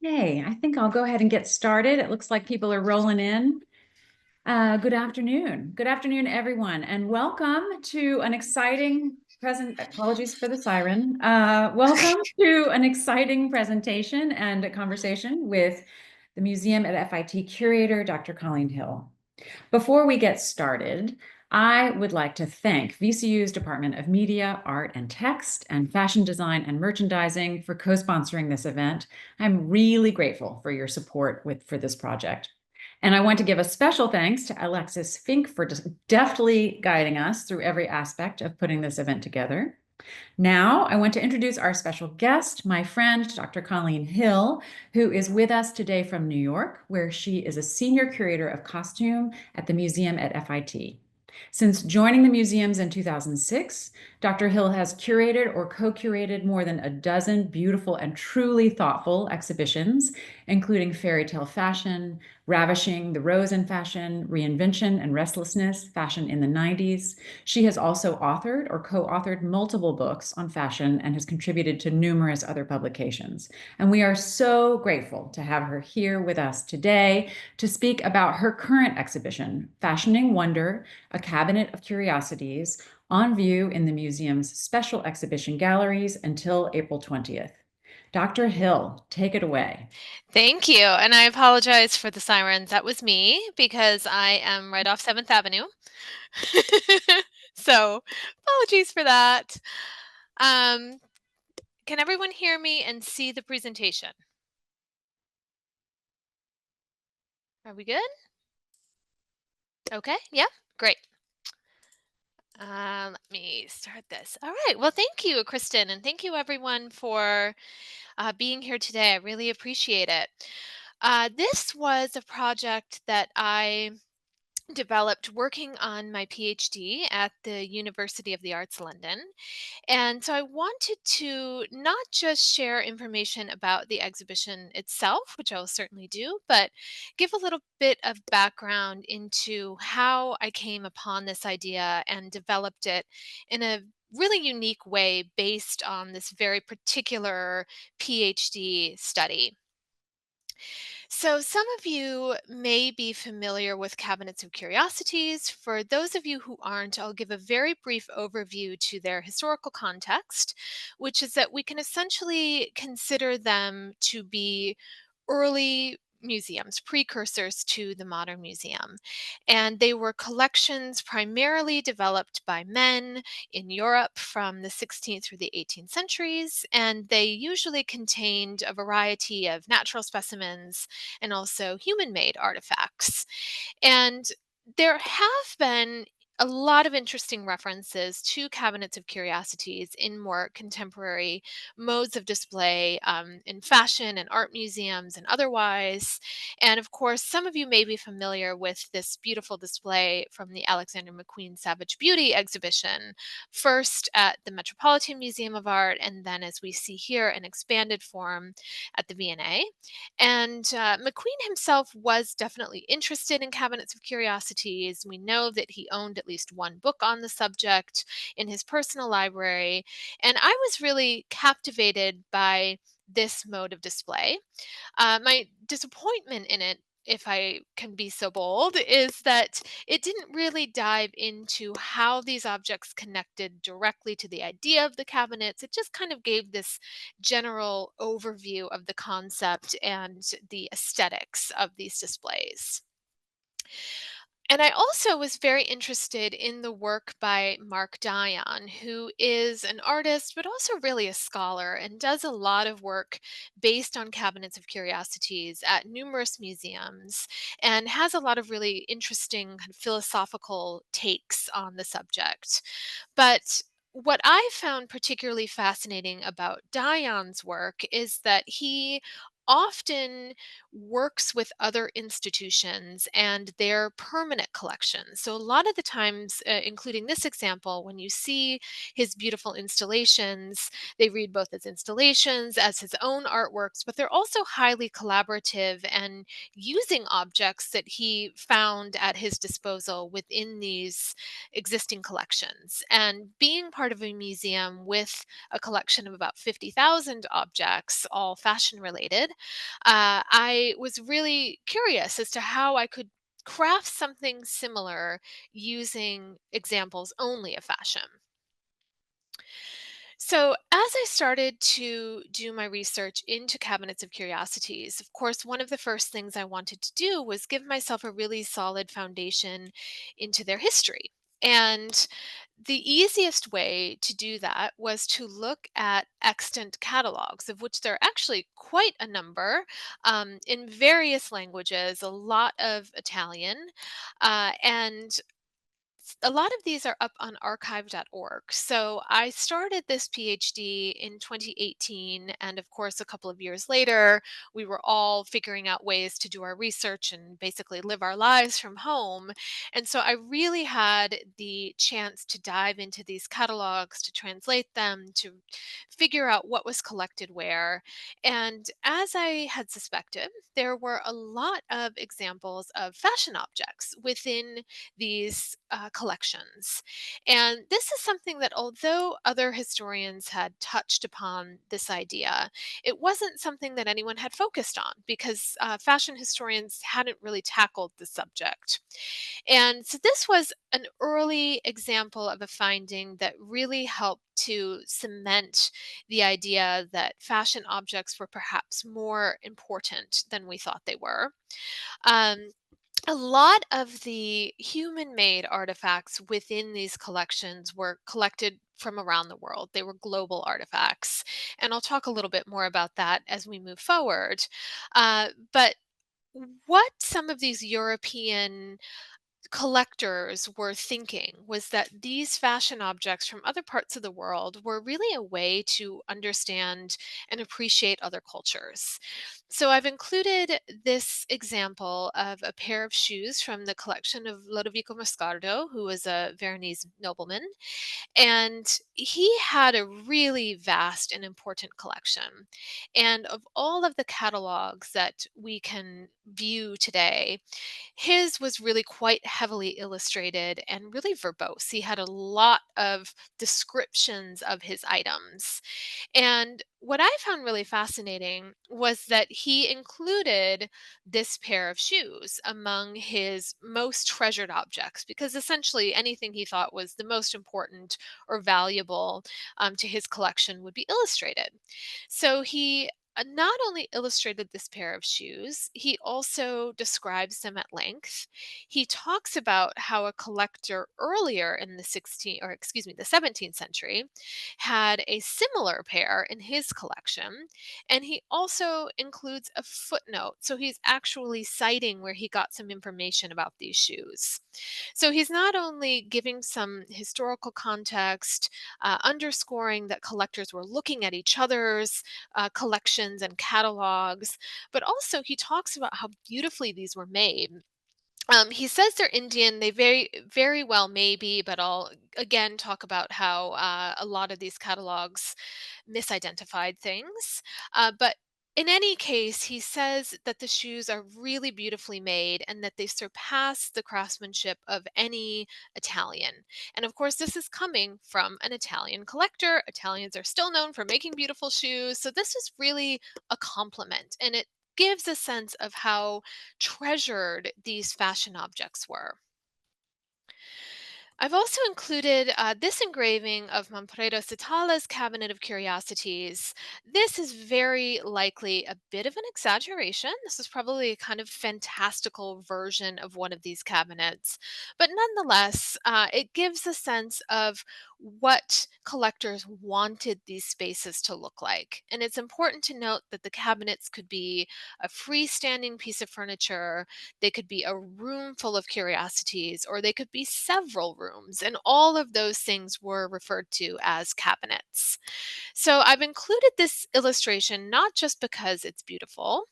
Hey, I think I'll go ahead and get started. It looks like people are rolling in. Good afternoon. Good afternoon, everyone, and welcome to an exciting present. Apologies for the siren. Welcome to an exciting presentation and a conversation with the museum at FIT curator, Dr. Colleen Hill. Before we get started, I would like to thank VCU's Department of Media, Art and Text, and Fashion Design and Merchandising for co-sponsoring this event. I'm really grateful for your support for this project. And I want to give a special thanks to Alexis Fink for deftly guiding us through every aspect of putting this event together. Now, I want to introduce our special guest, my friend, Dr. Colleen Hill, who is with us today from New York, where she is a senior curator of costume at the museum at FIT. Since joining the museums in 2006, Dr. Hill has curated or co-curated more than a dozen beautiful and truly thoughtful exhibitions, including fairy tale fashion, ravishing, the rose in fashion, reinvention and restlessness, fashion in the 90s. She has also authored or co-authored multiple books on fashion and has contributed to numerous other publications. And we are so grateful to have her here with us today to speak about her current exhibition, Fashioning Wonder, a Cabinet of Curiosities, on view in the museum's special exhibition galleries until April 20th. Dr. Hill, take it away. Thank you. And I apologize for the sirens. That was me because I am right off 7th Avenue. So, apologies for that. Um, can everyone hear me and see the presentation? Are we good? Okay. Yeah. Great. Let me start this. All right. Well, thank you, Kristen, and thank you, everyone, for being here today. I really appreciate it. This was a project that I developed working on my PhD at the University of the Arts London. And so I wanted to not just share information about the exhibition itself, which I will certainly do, but give a little bit of background into how I came upon this idea and developed it in a really unique way based on this very particular PhD study. So, some of you may be familiar with Cabinets of Curiosities. For those of you who aren't, I'll give a very brief overview to their historical context, which is that we can essentially consider them to be early museums, precursors to the modern museum. And they were collections primarily developed by men in Europe from the 16th through the 18th centuries. And they usually contained a variety of natural specimens and also human made artifacts. And there have been a lot of interesting references to cabinets of curiosities in more contemporary modes of display in fashion and art museums and otherwise. And of course, some of you may be familiar with this beautiful display from the Alexander McQueen Savage Beauty exhibition, first at the Metropolitan Museum of Art, and then, as we see here, in expanded form at the V&A. And McQueen himself was definitely interested in cabinets of curiosities. We know that he owned at least one book on the subject in his personal library. And I was really captivated by this mode of display. My disappointment in it, if I can be so bold, is that it didn't really dive into how these objects connected directly to the idea of the cabinets. It just kind of gave this general overview of the concept and the aesthetics of these displays. And I also was very interested in the work by Mark Dion, who is an artist, but also really a scholar and does a lot of work based on cabinets of curiosities at numerous museums and has a lot of really interesting kind of philosophical takes on the subject. But what I found particularly fascinating about Dion's work is that he often works with other institutions and their permanent collections. So, a lot of the times, including this example, when you see his beautiful installations, they read both as installations, as his own artworks, but they're also highly collaborative and using objects that he found at his disposal within these existing collections. And being part of a museum with a collection of about 50,000 objects, all fashion related, I was really curious as to how I could craft something similar using examples only of fashion. So, as I started to do my research into Cabinets of Curiosities, of course, one of the first things I wanted to do was give myself a really solid foundation into their history. And the easiest way to do that was to look at extant catalogs, of which there are actually quite a number in various languages, a lot of Italian, and a lot of these are up on archive.org. So I started this PhD in 2018. And of course, a couple of years later, we were all figuring out ways to do our research and basically live our lives from home. And so I really had the chance to dive into these catalogs, to translate them, to figure out what was collected where. And as I had suspected, there were a lot of examples of fashion objects within these collections. And this is something that, although other historians had touched upon this idea, it wasn't something that anyone had focused on because fashion historians hadn't really tackled the subject. And so this was an early example of a finding that really helped to cement the idea that fashion objects were perhaps more important than we thought they were. Um, a lot of the human made artifacts within these collections were collected from around the world. They were global artifacts. And I'll talk a little bit more about that as we move forward. But what some of these European collectors were thinking was that these fashion objects from other parts of the world were really a way to understand and appreciate other cultures. So I've included this example of a pair of shoes from the collection of Lodovico Moscardo, who was a Veronese nobleman. And he had a really vast and important collection. And of all of the catalogs that we can view today, his was really quite heavily illustrated and really verbose. He had a lot of descriptions of his items. And what I found really fascinating was that he included this pair of shoes among his most treasured objects, because essentially anything he thought was the most important or valuable to his collection would be illustrated. So he not only illustrated this pair of shoes, he also describes them at length. He talks about how a collector earlier in the 16th, or excuse me, the 17th century had a similar pair in his collection. And he also includes a footnote. So he's actually citing where he got some information about these shoes. So he's not only giving some historical context, underscoring that collectors were looking at each other's collections and catalogs, but also he talks about how beautifully these were made. He says they're Indian. They very well may be, but I'll again talk about how a lot of these catalogs misidentified things. But in any case, he says that the shoes are really beautifully made and that they surpass the craftsmanship of any Italian. And of course, this is coming from an Italian collector. Italians are still known for making beautiful shoes. So this is really a compliment. And it gives a sense of how treasured these fashion objects were. I've also included this engraving of Manfredo Sitala's Cabinet of Curiosities. This is very likely a bit of an exaggeration. This is probably a kind of fantastical version of one of these cabinets. But nonetheless, it gives a sense of what collectors wanted these spaces to look like. And it's important to note that the cabinets could be a freestanding piece of furniture, they could be a room full of curiosities, or they could be several rooms. And all of those things were referred to as cabinets. So I've included this illustration not just because it's beautiful,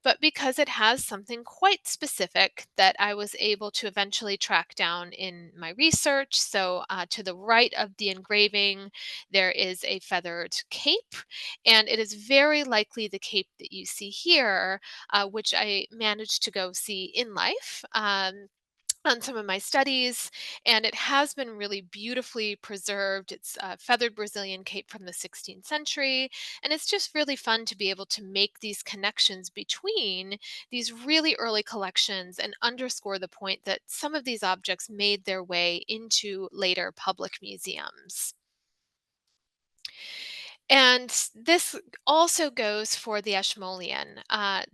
but because it has something quite specific that I was able to eventually track down in my research. So, to the right of the engraving, there is a feathered cape, and it is very likely the cape that you see here, which I managed to go see in life. on some of my studies, and it has been really beautifully preserved. It's a feathered Brazilian cape from the 16th century, and it's just really fun to be able to make these connections between these really early collections and underscore the point that some of these objects made their way into later public museums. And this also goes for the Ashmolean.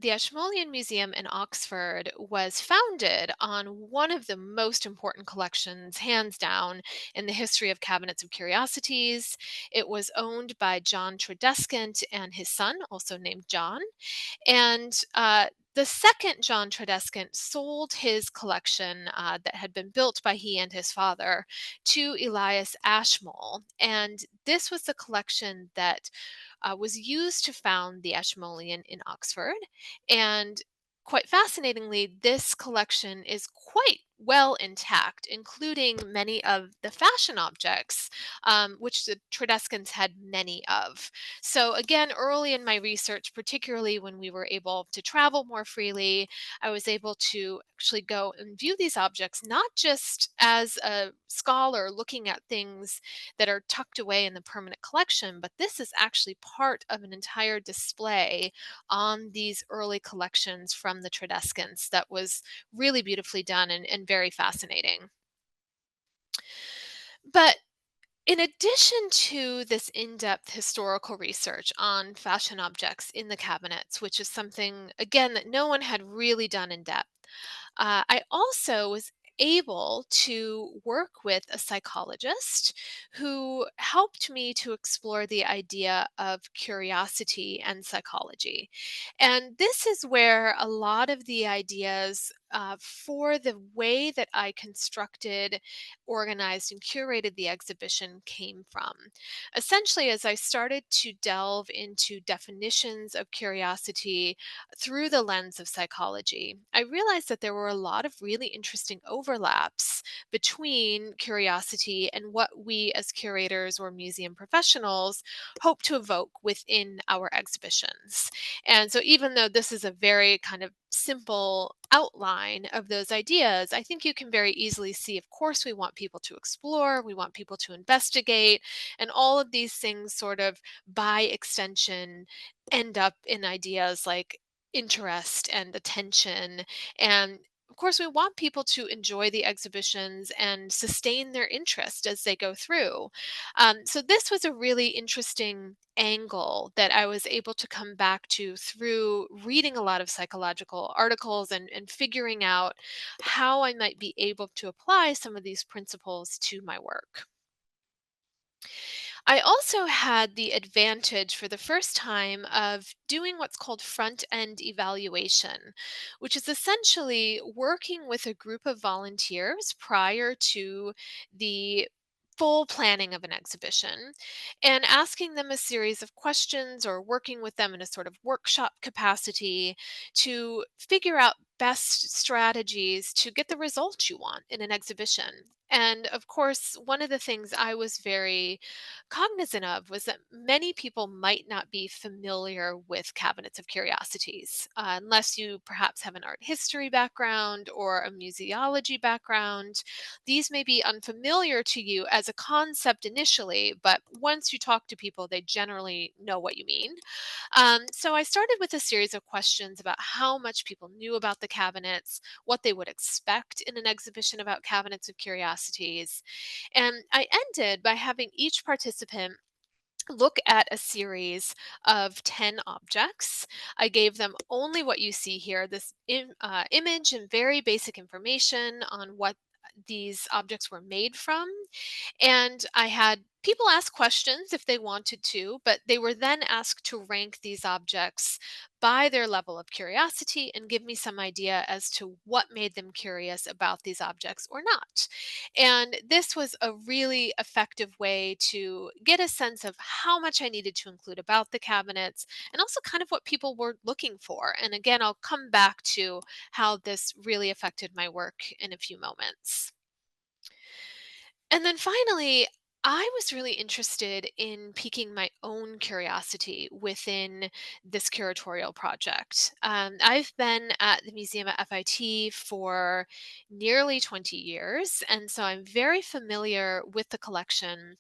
The Ashmolean Museum in Oxford was founded on one of the most important collections, hands down, in the history of cabinets of curiosities. It was owned by John Tredescant and his son, also named John. And the second John Tredescant sold his collection that had been built by he and his father to Elias Ashmole. And this was the collection that was used to found the Ashmolean in Oxford. And quite fascinatingly, this collection is quite well intact, including many of the fashion objects, which the Tredescants had many of. So, again, early in my research, particularly when we were able to travel more freely, I was able to actually go and view these objects not just as a scholar looking at things that are tucked away in the permanent collection, but this is actually part of an entire display on these early collections from the Tredescants that was really beautifully done and very fascinating. But in addition to this in depth historical research on fashion objects in the cabinets, which is something, again, that no one had really done in depth, I also was able to work with a psychologist who helped me to explore the idea of curiosity and psychology. And this is where a lot of the ideas for the way that I constructed, organized, and curated the exhibition came from. Essentially, as I started to delve into definitions of curiosity through the lens of psychology, I realized that there were a lot of really interesting overlaps between curiosity and what we as curators or museum professionals hope to evoke within our exhibitions. And so, even though this is a very kind of simple outline of those ideas, I think you can very easily see, of course, we want people to explore, we want people to investigate, and all of these things sort of by extension end up in ideas like interest and attention. And of course, we want people to enjoy the exhibitions and sustain their interest as they go through. So, this was a really interesting angle that I was able to come back to through reading a lot of psychological articles and figuring out how I might be able to apply some of these principles to my work. I also had the advantage for the first time of doing what's called front end evaluation, which is essentially working with a group of volunteers prior to the full planning of an exhibition and asking them a series of questions or working with them in a sort of workshop capacity to figure out best strategies to get the results you want in an exhibition. And of course, one of the things I was very cognizant of was that many people might not be familiar with cabinets of curiosities unless you perhaps have an art history background or a museology background. These may be unfamiliar to you as a concept initially, but once you talk to people, they generally know what you mean. So I started with a series of questions about how much people knew about the cabinets, what they would expect in an exhibition about cabinets of curiosities, and I ended by having each participant look at a series of 10 objects. I gave them only what you see here, this image and very basic information on what these objects were made from. And I had people ask questions if they wanted to, but they were then asked to rank these objects by their level of curiosity and give me some idea as to what made them curious about these objects or not. And this was a really effective way to get a sense of how much I needed to include about the cabinets and also kind of what people were looking for. And again, I'll come back to how this really affected my work in a few moments. And then finally, I was really interested in piquing my own curiosity within this curatorial project. I've been at the museum at FIT for nearly 20 years, and so I'm very familiar with the collection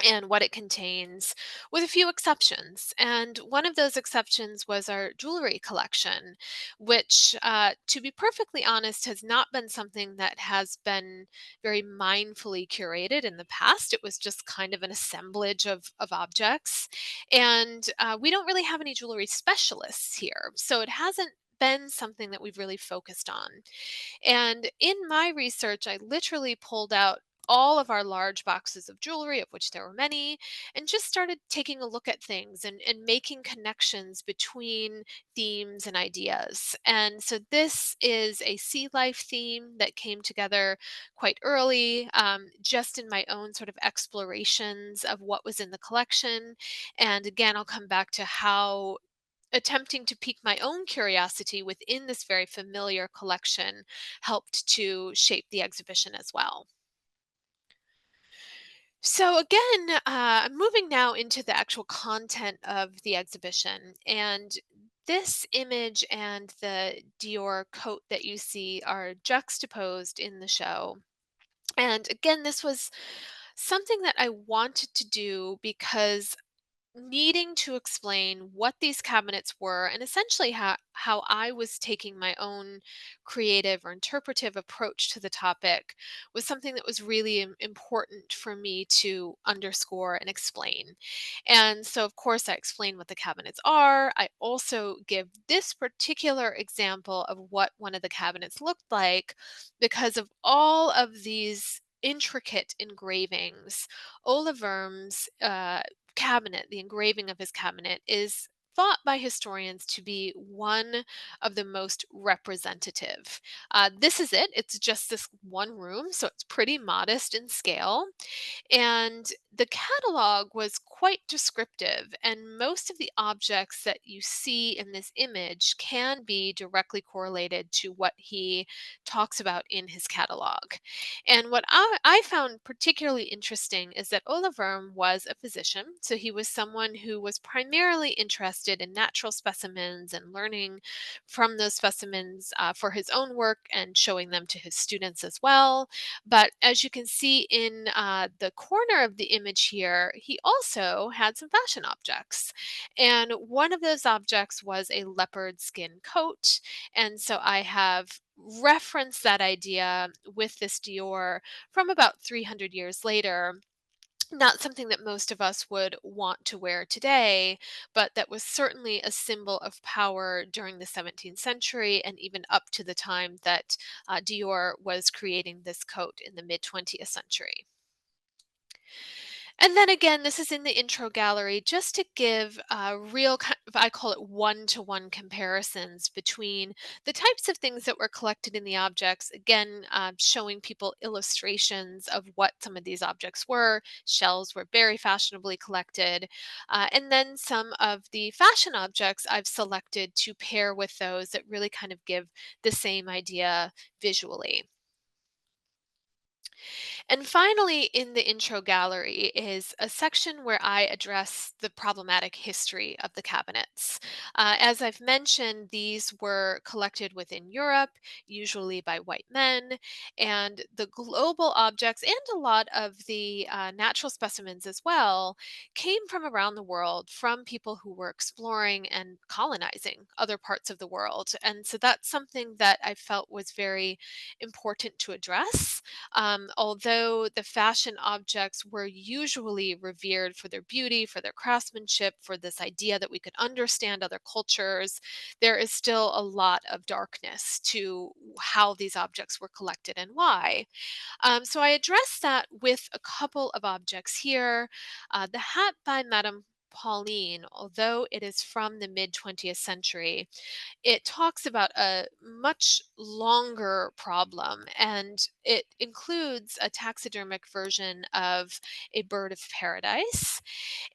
and what it contains, with a few exceptions. And one of those exceptions was our jewelry collection, which, to be perfectly honest, has not been something that has been very mindfully curated in the past. It was just kind of an assemblage of objects. And we don't really have any jewelry specialists here. So it hasn't been something that we've really focused on. And in my research, I literally pulled out all of our large boxes of jewelry, of which there were many, and just started taking a look at things and making connections between themes and ideas. And so this is a sea life theme that came together quite early, just in my own sort of explorations of what was in the collection. And again, I'll come back to how attempting to pique my own curiosity within this very familiar collection helped to shape the exhibition as well. So, again, I'm moving now into the actual content of the exhibition. And this image and the Dior coat that you see are juxtaposed in the show. And again, this was something that I wanted to do because needing to explain what these cabinets were and essentially how I was taking my own creative or interpretive approach to the topic was something that was really important for me to underscore and explain. And so, of course, I explain what the cabinets are. I also give this particular example of what one of the cabinets looked like because of all of these intricate engravings. Olav Verm's cabinet, the engraving of his cabinet, is thought by historians to be one of the most representative. This is it. It's just this one room, so it's pretty modest in scale. And the catalog was quite descriptive, and most of the objects that you see in this image can be directly correlated to what he talks about in his catalog. And what I found particularly interesting is that Olav Verm was a physician, so he was someone who was primarily interested in natural specimens and learning from those specimens for his own work and showing them to his students as well. But as you can see in the corner of the image here, he also had some fashion objects. And one of those objects was a leopard skin coat. And so I have referenced that idea with this Dior from about 300 years later. Not something that most of us would want to wear today, but that was certainly a symbol of power during the 17th century and even up to the time that Dior was creating this coat in the mid 20th century. And then again, this is in the intro gallery just to give real, I call it one-to-one comparisons between the types of things that were collected in the objects. Again, showing people illustrations of what some of these objects were. Shells were very fashionably collected. And then some of the fashion objects I've selected to pair with those that really kind of give the same idea visually. And finally, in the intro gallery is a section where I address the problematic history of the cabinets. As I've mentioned, these were collected within Europe, usually by white men, and the global objects and a lot of the natural specimens as well came from around the world from people who were exploring and colonizing other parts of the world. And so that's something that I felt was very important to address. Although the fashion objects were usually revered for their beauty, for their craftsmanship, for this idea that we could understand other cultures, there is still a lot of darkness to how these objects were collected and why. So I addressed that with a couple of objects here. The hat by Madame Pauline, although it is from the mid 20th century, it talks about a much longer problem, and it includes a taxidermic version of a bird of paradise.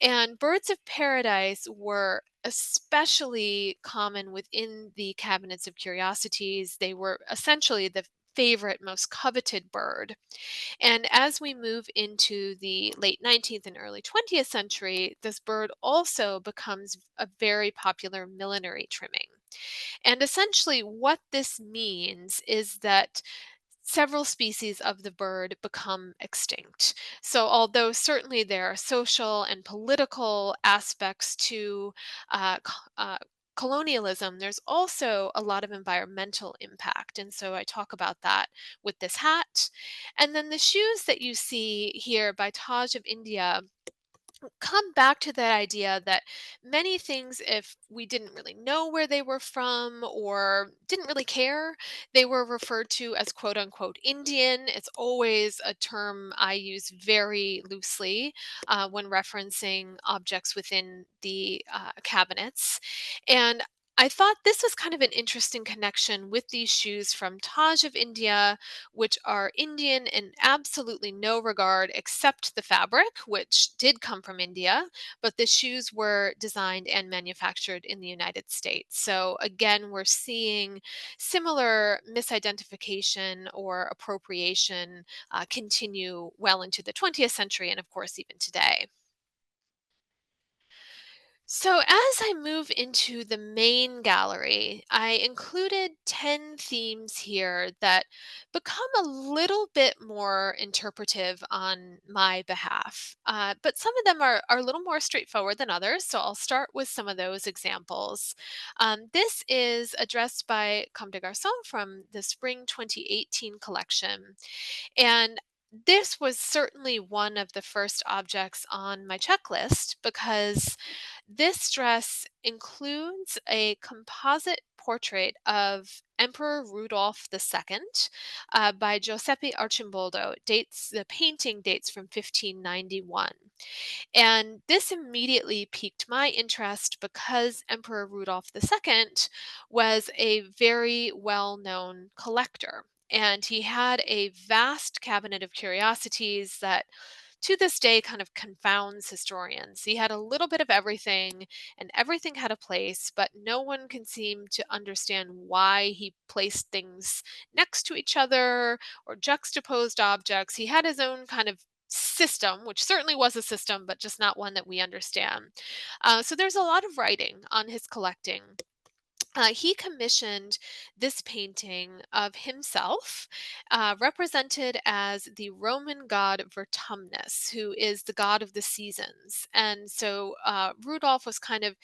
And birds of paradise were especially common within the cabinets of curiosities. They were essentially the favorite, most coveted bird. And as we move into the late 19th and early 20th century, this bird also becomes a very popular millinery trimming. And essentially, what this means is that several species of the bird become extinct. So, although certainly there are social and political aspects to colonialism, there's also a lot of environmental impact. And so, I talk about that with this hat. And then the shoes that you see here by Taj of India come back to that idea that many things, if we didn't really know where they were from or didn't really care, they were referred to as quote unquote Indian. It's always a term I use very loosely when referencing objects within the cabinets. And I thought this was kind of an interesting connection with these shoes from Taj of India, which are Indian in absolutely no regard except the fabric, which did come from India, but the shoes were designed and manufactured in the United States. So again, we're seeing similar misidentification or appropriation continue well into the 20th century and, of course, even today. So, as I move into the main gallery, I included 10 themes here that become a little bit more interpretive on my behalf. But some of them are a little more straightforward than others. So, I'll start with some of those examples. This is addressed by Comme des Garçons from the Spring 2018 collection. And this was certainly one of the first objects on my checklist because this dress includes a composite portrait of Emperor Rudolph II by Giuseppe Arcimboldo. The painting dates from 1591. And this immediately piqued my interest because Emperor Rudolph II was a very well known collector. And he had a vast cabinet of curiosities that to this day kind of confounds historians. He had a little bit of everything, and everything had a place, but no one can seem to understand why he placed things next to each other or juxtaposed objects. He had his own kind of system, which certainly was a system, but just not one that we understand. So there's a lot of writing on his collecting. He commissioned this painting of himself, represented as the Roman god Vertumnus, who is the god of the seasons. And so Rudolph was kind of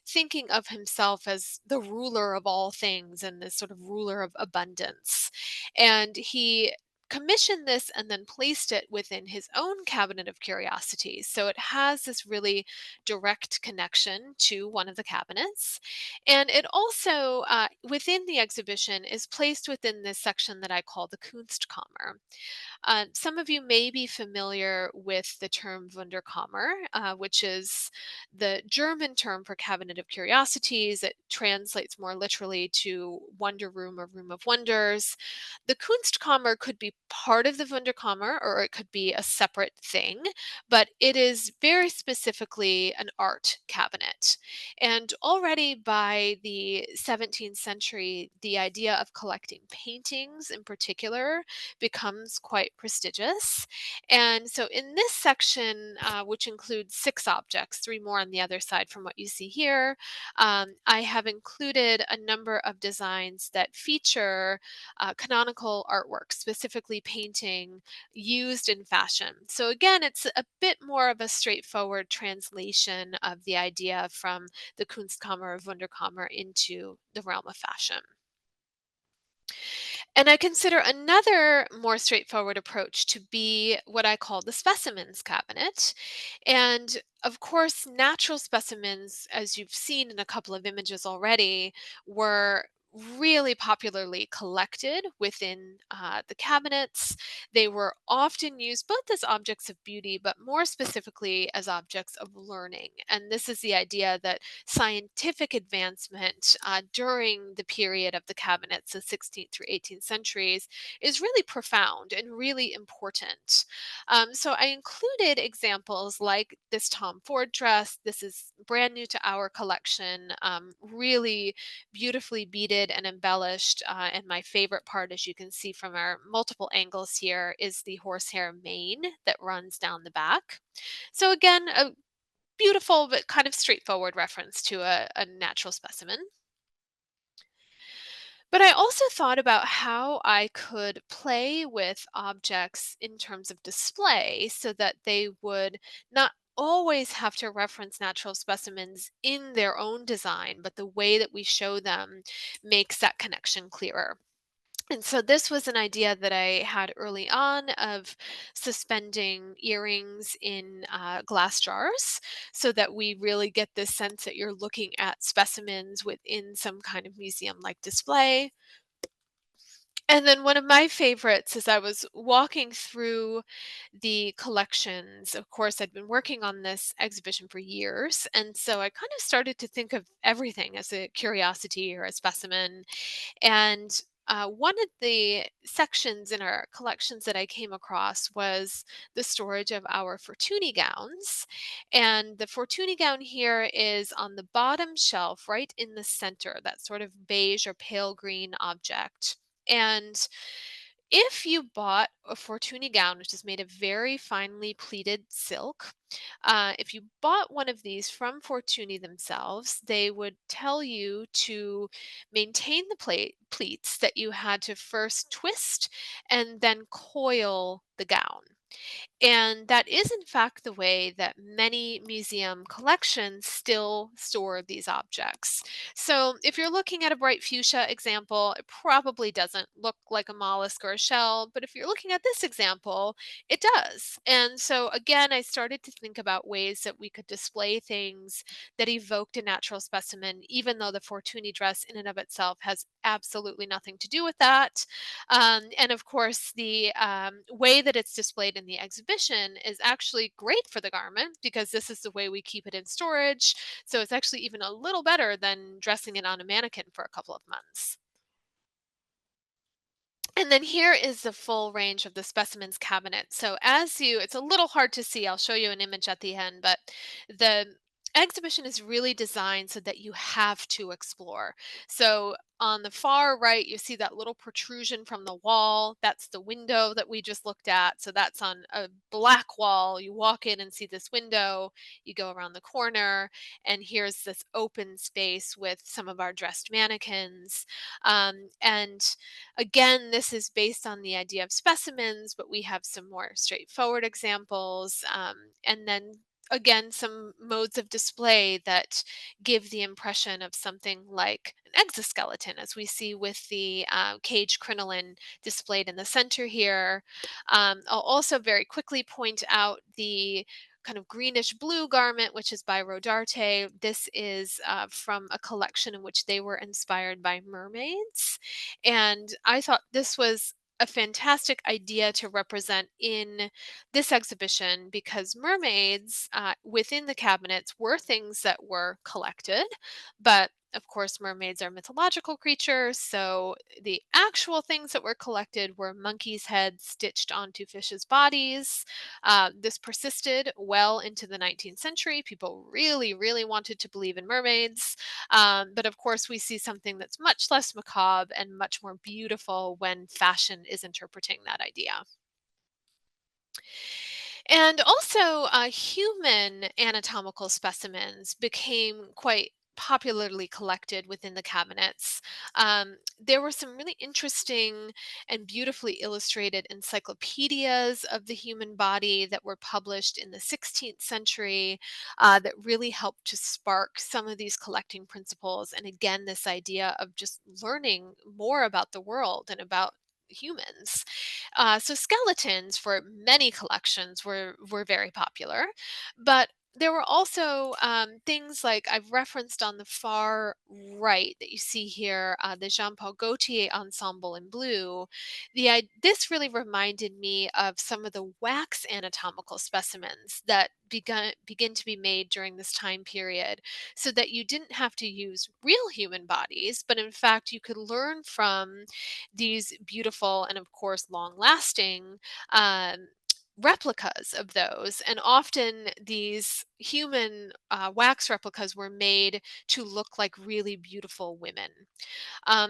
thinking of himself as the ruler of all things and this sort of ruler of abundance. And he commissioned this and then placed it within his own cabinet of curiosities. So it has this really direct connection to one of the cabinets. And it also, within the exhibition, is placed within this section that I call the Kunstkammer. Some of you may be familiar with the term Wunderkammer, which is the German term for Cabinet of Curiosities. It translates more literally to Wonder Room or Room of Wonders. The Kunstkammer could be part of the Wunderkammer or it could be a separate thing, but it is very specifically an art cabinet. And already by the 17th century, the idea of collecting paintings in particular becomes quite prestigious. And so, in this section, which includes 6 objects, 3 more on the other side from what you see here, I have included a number of designs that feature canonical artwork, specifically painting used in fashion. So, again, it's a bit more of a straightforward translation of the idea from the Kunstkammer or Wunderkammer into the realm of fashion. And I consider another more straightforward approach to be what I call the specimens cabinet. And of course, natural specimens, as you've seen in a couple of images already, were really popularly collected within the cabinets. They were often used both as objects of beauty, but more specifically as objects of learning. And this is the idea that scientific advancement during the period of the cabinets, the 16th through 18th centuries, is really profound and really important. So I included examples like this Tom Ford dress. This is brand new to our collection, really beautifully beaded painted and embellished. And my favorite part, as you can see from our multiple angles here, is the horsehair mane that runs down the back. So again, a beautiful but kind of straightforward reference to a natural specimen. But I also thought about how I could play with objects in terms of display so that they would not always have to reference natural specimens in their own design, but the way that we show them makes that connection clearer. And so this was an idea that I had early on of suspending earrings in glass jars so that we really get this sense that you're looking at specimens within some kind of museum like display. And then one of my favorites as I was walking through the collections, of course, I'd been working on this exhibition for years. And so I kind of started to think of everything as a curiosity or a specimen. And one of the sections in our collections that I came across was the storage of our Fortuny gowns. And the Fortuny gown here is on the bottom shelf, right in the center, that sort of beige or pale green object. And if you bought a Fortuny gown, which is made of very finely pleated silk, if you bought one of these from Fortuny themselves, they would tell you to maintain the pleats that you had to first twist and then coil the gown. And that is, in fact, the way that many museum collections still store these objects. So, if you're looking at a bright fuchsia example, it probably doesn't look like a mollusk or a shell. But if you're looking at this example, it does. And so, again, I started to think about ways that we could display things that evoked a natural specimen, even though the Fortuny dress, in and of itself, has absolutely nothing to do with that. And of course, the way that it's displayed in the exhibition is actually great for the garment because this is the way we keep it in storage. So it's actually even a little better than dressing it on a mannequin for a couple of months. And then here is the full range of the specimens cabinet. So it's a little hard to see. I'll show you an image at the end, but the exhibition is really designed so that you have to explore. So on the far right, you see that little protrusion from the wall. That's the window that we just looked at. So that's on a black wall. You walk in and see this window. You go around the corner, and here's this open space with some of our dressed mannequins. And again, this is based on the idea of specimens, but we have some more straightforward examples. And then again, some modes of display that give the impression of something like an exoskeleton, as we see with the cage crinoline displayed in the center here. I'll also very quickly point out the kind of greenish blue garment, which is by Rodarte. This is from a collection in which they were inspired by mermaids. And I thought this was a fantastic idea to represent in this exhibition because mermaids within the cabinets were things that were collected, but of course, mermaids are mythological creatures, so the actual things that were collected were monkeys' heads stitched onto fishes' bodies. This persisted well into the 19th century. People really, really wanted to believe in mermaids. But of course, we see something that's much less macabre and much more beautiful when fashion is interpreting that idea. And also, human anatomical specimens became quite popularly collected within the cabinets. There were some really interesting and beautifully illustrated encyclopedias of the human body that were published in the 16th century that really helped to spark some of these collecting principles. And again, this idea of just learning more about the world and about humans. So skeletons for many collections were very popular, but there were also things like I've referenced on the far right that you see here, the Jean Paul Gaultier ensemble in blue. This really reminded me of some of the wax anatomical specimens that begin to be made during this time period, so that you didn't have to use real human bodies, but in fact you could learn from these beautiful and of course long lasting um, replicas of those. And often these human wax replicas were made to look like really beautiful women.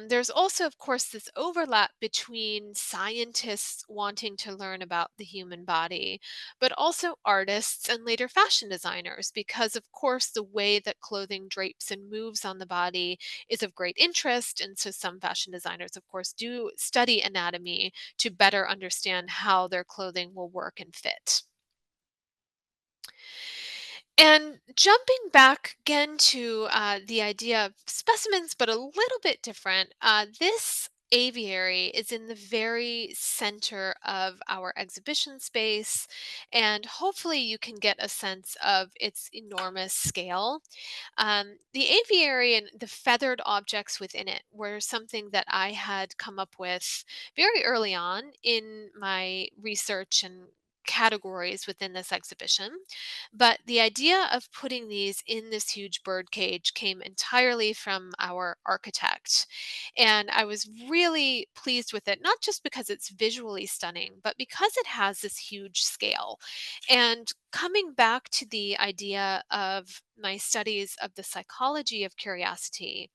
There's also, of course, this overlap between scientists wanting to learn about the human body, but also artists and later fashion designers, because, of course, the way that clothing drapes and moves on the body is of great interest. And so some fashion designers, of course, do study anatomy to better understand how their clothing will work and fit. And jumping back again to the idea of specimens, but a little bit different, this aviary is in the very center of our exhibition space, and hopefully you can get a sense of its enormous scale. The aviary and the feathered objects within it were something that I had come up with very early on in my research and categories within this exhibition. But the idea of putting these in this huge bird cage came entirely from our architect. And I was really pleased with it, not just because it's visually stunning, but because it has this huge scale. And coming back to the idea of my studies of the psychology of curiosity,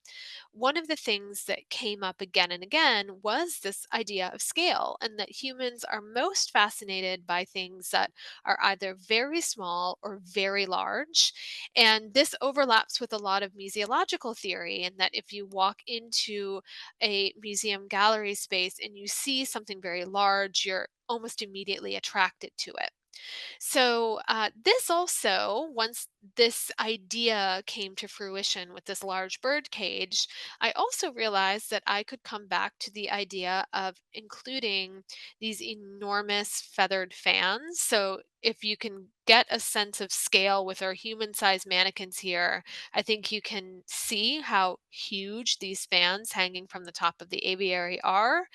one of the things that came up again and again was this idea of scale, and that humans are most fascinated by things that are either very small or very large. And this overlaps with a lot of museological theory, and that if you walk into a museum gallery space and you see something very large, you're almost immediately attracted to it. So, this also, once this idea came to fruition with this large bird cage, I also realized that I could come back to the idea of including these enormous feathered fans. So, if you can get a sense of scale with our human sized mannequins here, I think you can see how huge these fans hanging from the top of the aviary are.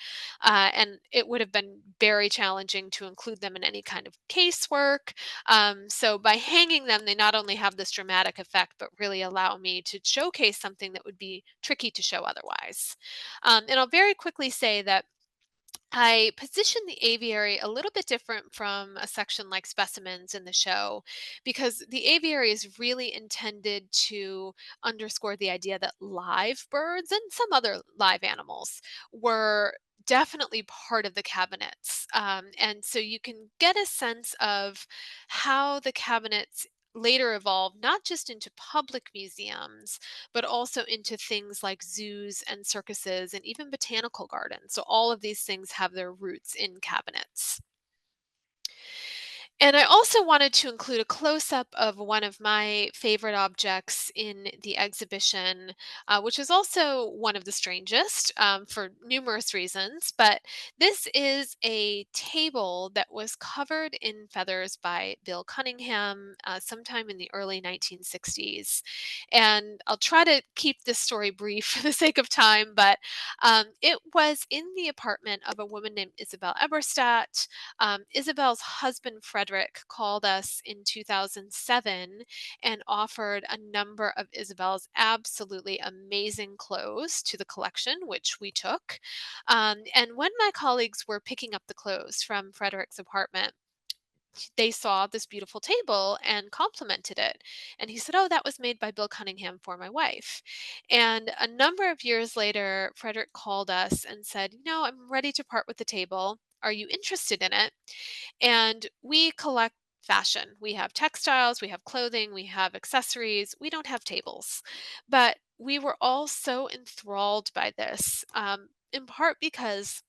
And it would have been very challenging to include them in any kind of casework. So by hanging them, they not only have this dramatic effect, but really allow me to showcase something that would be tricky to show otherwise. And I'll very quickly say that I position the aviary a little bit different from a section like specimens in the show, because the aviary is really intended to underscore the idea that live birds and some other live animals were definitely part of the cabinets. And so you can get a sense of how the cabinets later evolved not just into public museums, but also into things like zoos and circuses and even botanical gardens. So all of these things have their roots in cabinets. And I also wanted to include a close up of one of my favorite objects in the exhibition, which is also one of the strangest for numerous reasons. But this is a table that was covered in feathers by Bill Cunningham sometime in the early 1960s. And I'll try to keep this story brief for the sake of time, but it was in the apartment of a woman named Isabel Eberstadt. Isabel's husband, Frederick, called us in 2007 and offered a number of Isabel's absolutely amazing clothes to the collection, which we took. And when my colleagues were picking up the clothes from Frederick's apartment, they saw this beautiful table and complimented it. And he said, "Oh, that was made by Bill Cunningham for my wife." And a number of years later, Frederick called us and said, I'm ready to part with the table. Are you interested in it? And we collect fashion. We have textiles, we have clothing, we have accessories. We don't have tables. But we were all so enthralled by this, in part because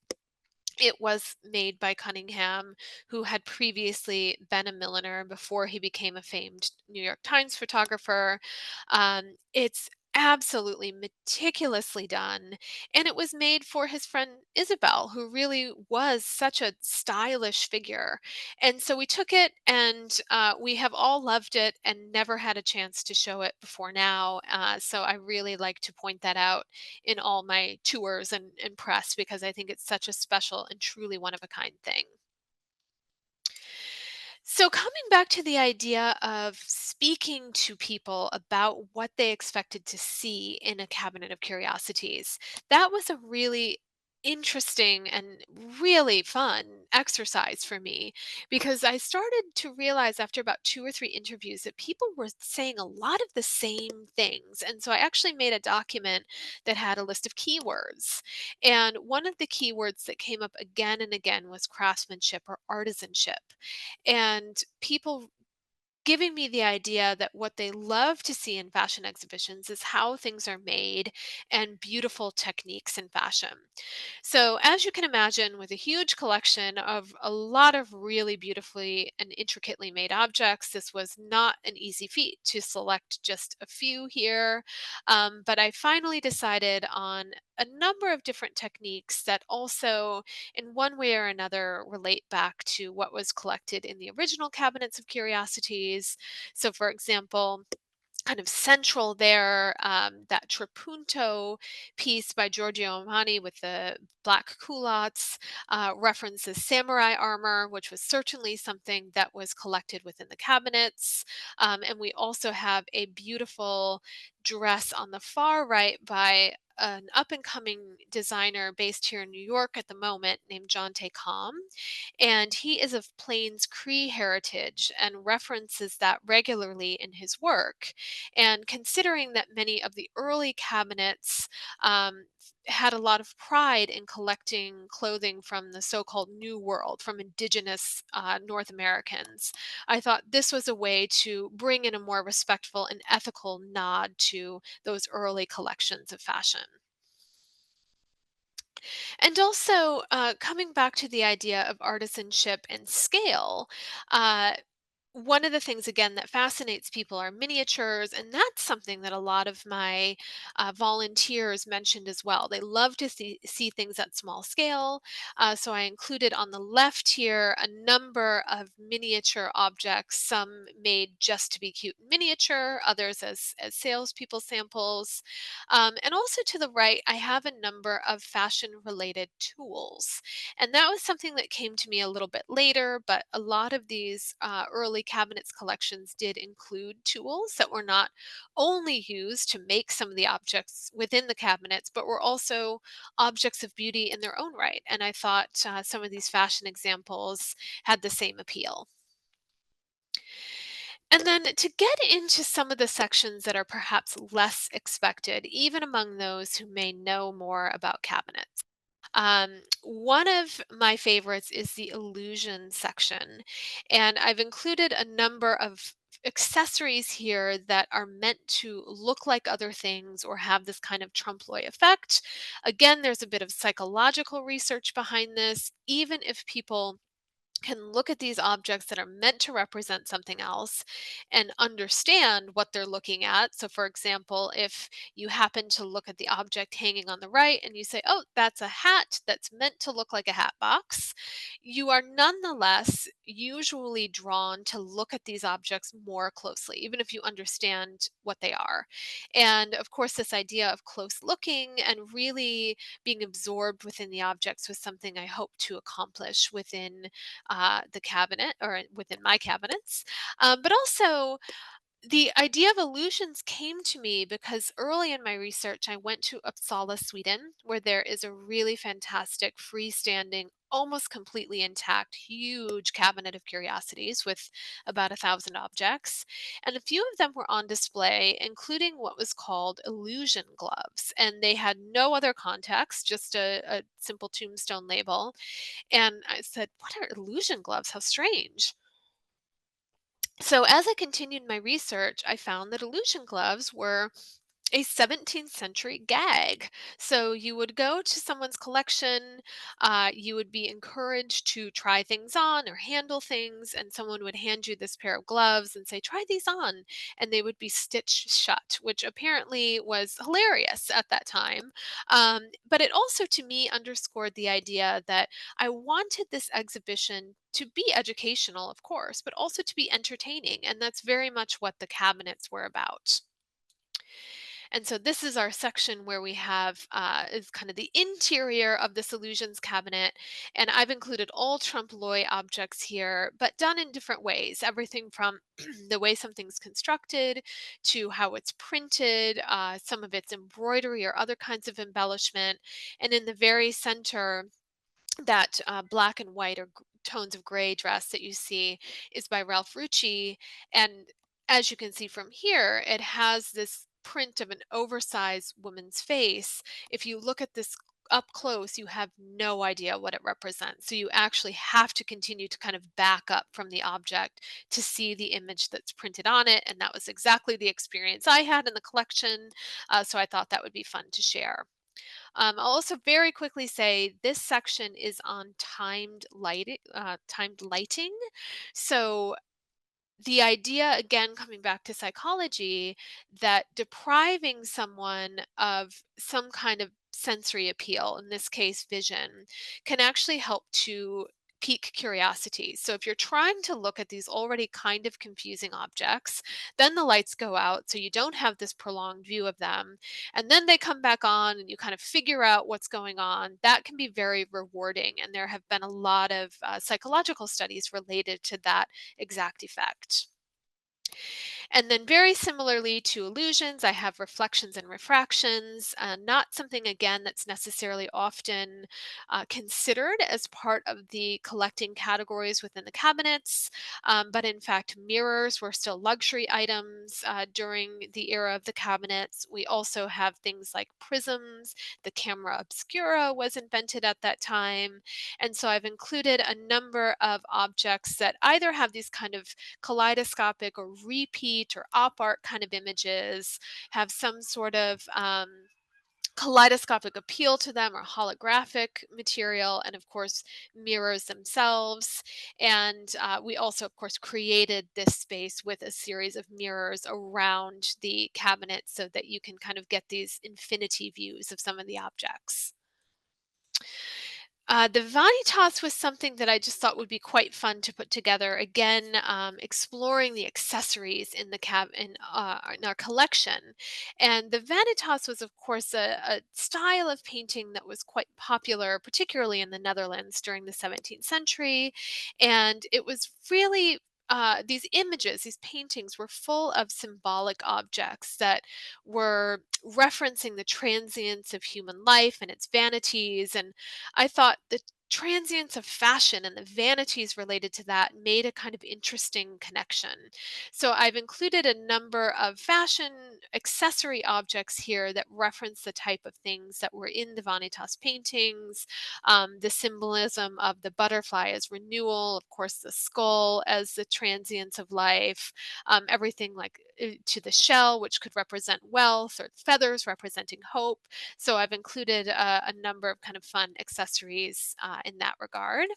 it was made by Cunningham, who had previously been a milliner before he became a famed New York Times photographer. It's absolutely meticulously done. And it was made for his friend Isabel, who really was such a stylish figure. And so we took it, and we have all loved it and never had a chance to show it before now. So I really like to point that out in all my tours and press, because I think it's such a special and truly one of a kind thing. So, coming back to the idea of speaking to people about what they expected to see in a cabinet of curiosities, that was a really interesting and really fun exercise for me because I started to realize after about two or three interviews that people were saying a lot of the same things. And so I actually made a document that had a list of keywords. And one of the keywords that came up again and again was craftsmanship or artisanship. And people giving me the idea that what they love to see in fashion exhibitions is how things are made and beautiful techniques in fashion. So, as you can imagine, with a huge collection of a lot of really beautifully and intricately made objects, this was not an easy feat to select just a few here. But I finally decided on a number of different techniques that also, in one way or another, relate back to what was collected in the original Cabinets of Curiosities. So, for example, kind of central there, that trapunto piece by Giorgio Armani with the black culottes references samurai armor, which was certainly something that was collected within the cabinets. And we also have a beautiful dress on the far right by an up and coming designer based here in New York at the moment named John Com, and he is of Plains Cree heritage and references that regularly in his work. And considering that many of the early cabinets had a lot of pride in collecting clothing from the so called New World, from indigenous North Americans, I thought this was a way to bring in a more respectful and ethical nod to those early collections of fashion. And also, coming back to the idea of artisanship and scale, uh, one of the things again that fascinates people are miniatures, and that's something that a lot of my volunteers mentioned as well. They love to see things at small scale. So I included on the left here a number of miniature objects, some made just to be cute in miniature, others as salespeople samples. And also to the right, I have a number of fashion related tools. And that was something that came to me a little bit later, but a lot of these early cabinets collections did include tools that were not only used to make some of the objects within the cabinets, but were also objects of beauty in their own right. And I thought some of these fashion examples had the same appeal. And then to get into some of the sections that are perhaps less expected, even among those who may know more about cabinets. One of my favorites is the illusion section, and I've included a number of accessories here that are meant to look like other things or have this kind of trompe l'oeil effect. Again, there's a bit of psychological research behind this. Even if people can look at these objects that are meant to represent something else and understand what they're looking at. So, for example, if you happen to look at the object hanging on the right and you say, oh, that's a hat that's meant to look like a hat box, you are nonetheless usually drawn to look at these objects more closely, even if you understand what they are. And of course, this idea of close looking and really being absorbed within the objects was something I hope to accomplish within the cabinet or within my cabinets. But also, the idea of illusions came to me because early in my research, I went to Uppsala, Sweden, where there is a really fantastic freestanding, almost completely intact, huge cabinet of curiosities with about 1,000 objects. And a few of them were on display, including what was called illusion gloves. And they had no other context, just a simple tombstone label. And I said, "What are illusion gloves? How strange." So, as I continued my research, I found that illusion gloves were a 17th century gag. So you would go to someone's collection, you would be encouraged to try things on or handle things, and someone would hand you this pair of gloves and say, try these on. And they would be stitched shut, which apparently was hilarious at that time. But it also, to me, underscored the idea that I wanted this exhibition to be educational, of course, but also to be entertaining. And that's very much what the cabinets were about. And so this is our section where we have is kind of the interior of this illusions cabinet. And I've included all trompe l'oeil objects here, but done in different ways. Everything from the way something's constructed to how it's printed, some of its embroidery or other kinds of embellishment. And in the very center, that black and white or tones of gray dress that you see is by Ralph Rucci. And as you can see from here, it has this print of an oversized woman's face. If you look at this up close, you have no idea what it represents. So you actually have to continue to kind of back up from the object to see the image that's printed on it. And that was exactly the experience I had in the collection. So I thought that would be fun to share. I'll also very quickly say this section is on timed lighting. So the idea, again, coming back to psychology, that depriving someone of some kind of sensory appeal, in this case, vision, can actually help to pique curiosity. So if you're trying to look at these already kind of confusing objects, then the lights go out so you don't have this prolonged view of them. And then they come back on and you kind of figure out what's going on. That can be very rewarding. And there have been a lot of psychological studies related to that exact effect. And then very similarly to illusions, I have reflections and refractions, not something again that's necessarily often considered as part of the collecting categories within the cabinets. But in fact, mirrors were still luxury items during the era of the cabinets. We also have things like prisms. The camera obscura was invented at that time. And so I've included a number of objects that either have these kind of kaleidoscopic or repeat or op art kind of images, have some sort of kaleidoscopic appeal to them or holographic material, and of course, mirrors themselves. And we also, of course, created this space with a series of mirrors around the cabinet so that you can kind of get these infinity views of some of the objects. The Vanitas was something that I just thought would be quite fun to put together. Again, exploring the accessories in the in our collection, and the Vanitas was, of course, a style of painting that was quite popular, particularly in the Netherlands during the 17th century, and it was really. These images, these paintings were full of symbolic objects that were referencing the transience of human life and its vanities. And I thought the transience of fashion and the vanities related to that made a kind of interesting connection. So I've included a number of fashion accessory objects here that reference the type of things that were in the Vanitas paintings, the symbolism of the butterfly as renewal, of course, the skull as the transience of life, everything like to the shell, which could represent wealth, or feathers representing hope. So I've included a number of kind of fun accessories in that regard.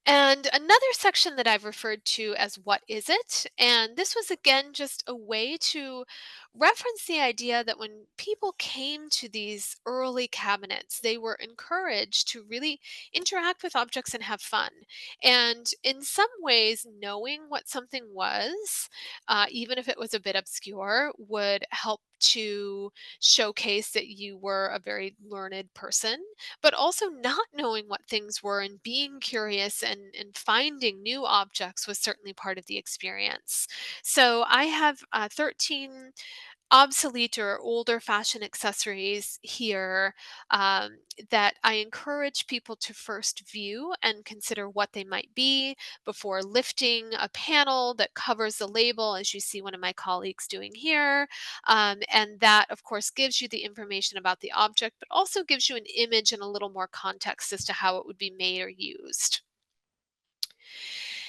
And another section that I've referred to as What Is It? And this was again just a way to reference the idea that when people came to these early cabinets, they were encouraged to really interact with objects and have fun. And in some ways, knowing what something was, even if it was a bit obscure, would help to showcase that you were a very learned person, but also not knowing what things were and being curious and finding new objects was certainly part of the experience. So I have 13 obsolete or older fashion accessories here, that I encourage people to first view and consider what they might be before lifting a panel that covers the label, as you see one of my colleagues doing here. And that, of course, gives you the information about the object, but also gives you an image and a little more context as to how it would be made or used.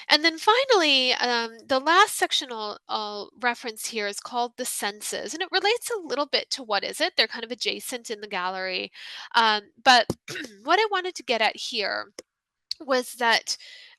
And then finally, the last section I'll reference here is called the senses, and it relates a little bit to what is it? They're kind of adjacent in the gallery. But what I wanted to get at here was that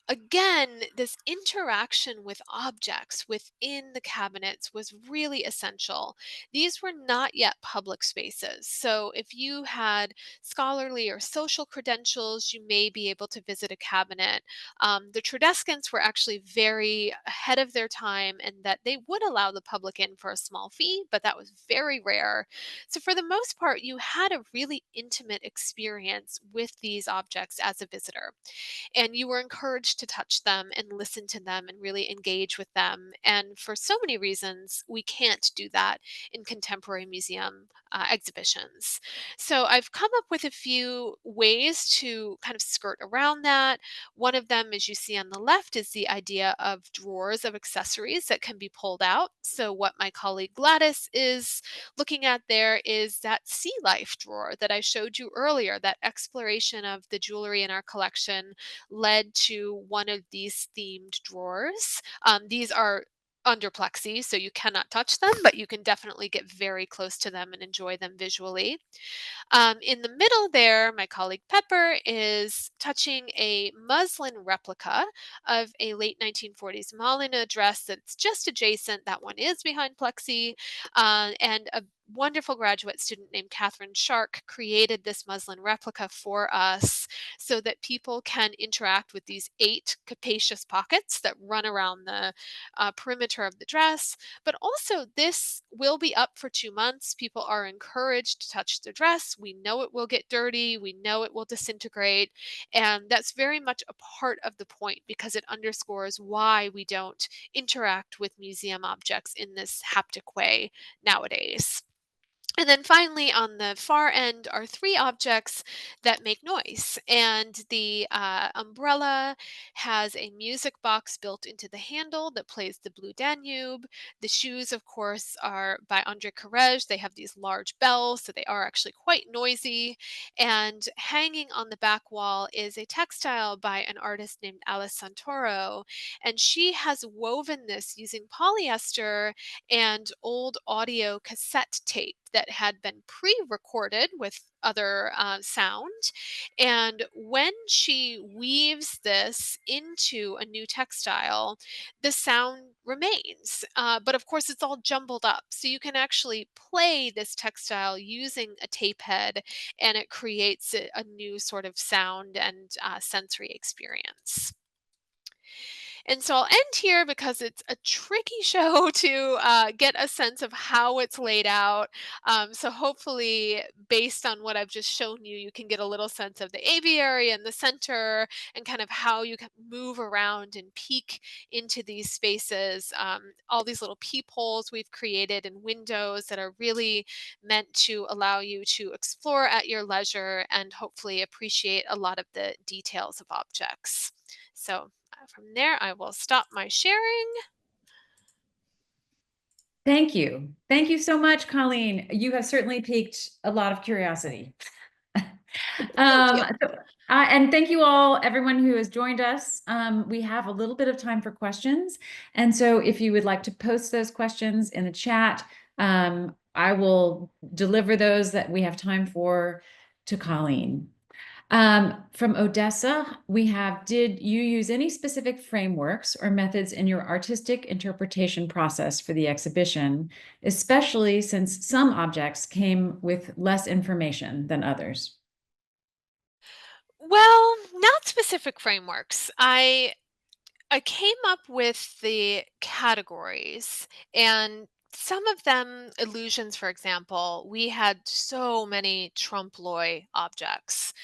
again, this interaction with objects within the cabinets was really essential. These were not yet public spaces. So, if you had scholarly or social credentials, you may be able to visit a cabinet. The Tredescants were actually very ahead of their time and that they would allow the public in for a small fee, but that was very rare. So, for the most part, you had a really intimate experience with these objects as a visitor, and you were encouraged to touch them and listen to them and really engage with them. And for so many reasons, we can't do that in contemporary museum exhibitions. So I've come up with a few ways to kind of skirt around that. One of them, as you see on the left, is the idea of drawers of accessories that can be pulled out. So what my colleague Gladys is looking at there is that sea life drawer that I showed you earlier, that exploration of the jewelry in our collection led to one of these themed drawers. These are under plexi, so you cannot touch them, but you can definitely get very close to them and enjoy them visually. In the middle there, my colleague Pepper is touching a muslin replica of a late 1940s Malina dress that's just adjacent. That one is behind plexi. And a wonderful graduate student named Catherine Shark created this muslin replica for us so that people can interact with these 8 capacious pockets that run around the perimeter of the dress. But also, this will be up for 2 months. People are encouraged to touch the dress. We know it will get dirty. We know it will disintegrate. And that's very much a part of the point because it underscores why we don't interact with museum objects in this haptic way nowadays. And then finally, on the far end are 3 objects that make noise. And the umbrella has a music box built into the handle that plays the Blue Danube. The shoes, of course, are by Andre Courrèges. They have these large bells, so they are actually quite noisy. And hanging on the back wall is a textile by an artist named Alice Santoro. And she has woven this using polyester and old audio cassette tape that had been pre recorded with other sound. And when she weaves this into a new textile, the sound remains. But of course, it's all jumbled up. So you can actually play this textile using a tape head, and it creates a new sort of sound and sensory experience. And so I'll end here because it's a tricky show to get a sense of how it's laid out. So hopefully, based on what I've just shown you, you can get a little sense of the aviary and the center and kind of how you can move around and peek into these spaces. All these little peepholes we've created and windows that are really meant to allow you to explore at your leisure and hopefully appreciate a lot of the details of objects. So from there, I will stop my sharing. Thank you. Thank you so much, Colleen. You have certainly piqued a lot of curiosity. Thank you. And thank you all, everyone who has joined us. We have a little bit of time for questions. And so if you would like to post those questions in the chat, I will deliver those that we have time for to Colleen. From Odessa, we have, did you use any specific frameworks or methods in your artistic interpretation process for the exhibition, especially since some objects came with less information than others? Well, not specific frameworks. I came up with the categories, and some of them, illusions, for example, we had so many trompe l'oeil objects.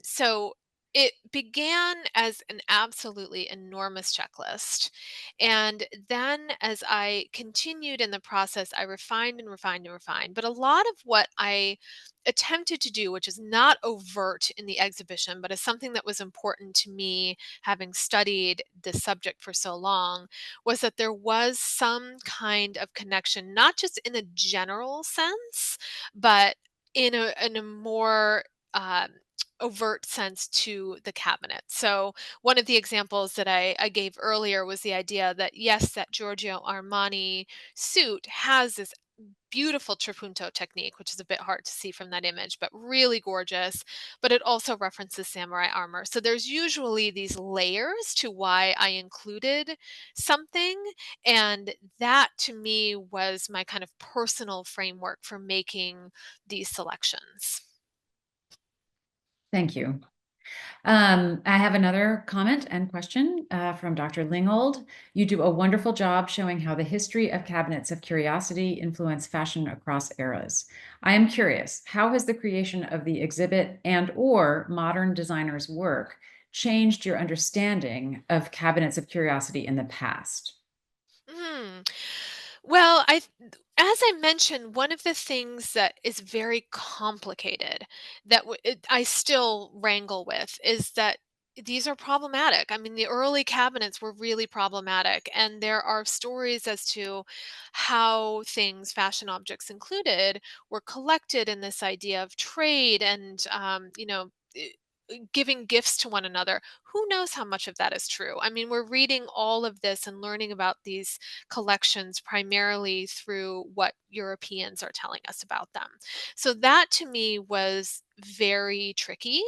So it began as an absolutely enormous checklist. And then as I continued in the process, I refined and refined and refined. But a lot of what I attempted to do, which is not overt in the exhibition, but is something that was important to me having studied the subject for so long, was that there was some kind of connection, not just in a general sense, but in a more overt sense to the cabinet. So one of the examples that I gave earlier was the idea that yes, that Giorgio Armani suit has this beautiful trapunto technique, which is a bit hard to see from that image, but really gorgeous. But it also references samurai armor. So there's usually these layers to why I included something. And that to me was my kind of personal framework for making these selections. Thank you. I have another comment and question from Dr. Lingold. You do a wonderful job showing how the history of cabinets of curiosity influence fashion across eras. I am curious, how has the creation of the exhibit and or modern designers' work changed your understanding of cabinets of curiosity in the past? Hmm. Well, as I mentioned, one of the things that is very complicated that I still wrangle with is that these are problematic. I mean, the early cabinets were really problematic, and there are stories as to how things, fashion objects included, were collected in this idea of trade and, giving gifts to one another. Who knows how much of that is true? I mean, we're reading all of this and learning about these collections primarily through what Europeans are telling us about them. So that to me was very tricky.